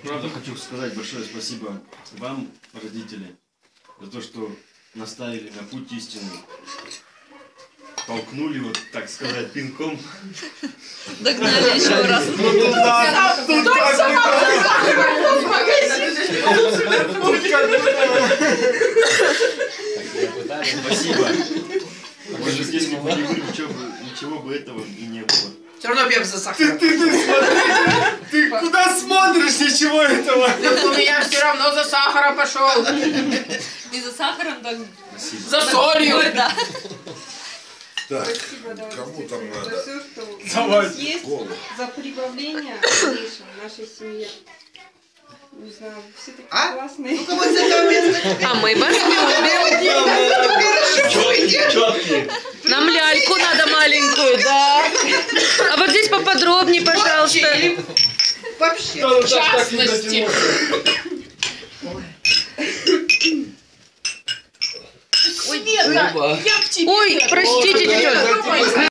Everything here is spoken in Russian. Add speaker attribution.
Speaker 1: Правда хочу сказать большое спасибо вам, родители, за то, что наставили на путь истинный. Толкнули, вот так сказать, пинком.
Speaker 2: Догнали еще раз.
Speaker 1: Спасибо. Может, здесь мы бы не были, ничего бы этого и не было.
Speaker 3: Все равно бег за сахаром.
Speaker 4: Ты куда смотришь, ничего этого?
Speaker 3: Ты у меня все равно за сахаром пошел.
Speaker 2: Не за сахаром, так
Speaker 3: За солью.
Speaker 2: да.
Speaker 4: Так,
Speaker 5: Спасибо, да,
Speaker 4: кому там
Speaker 5: за
Speaker 4: надо?
Speaker 5: все, что
Speaker 4: Давай.
Speaker 5: есть, за прибавление в дальнейшем в нашей семье. Не знаю, все такие классные.
Speaker 3: Ну-ка вот с этого места.
Speaker 2: А мы вас любим.
Speaker 1: Четкие.
Speaker 2: Нам ляльку надо маленькую, да. А вот здесь поподробнее, пожалуйста.
Speaker 3: Вообще, в частности. Света, я к тебе.
Speaker 2: Ой, простите, тетя.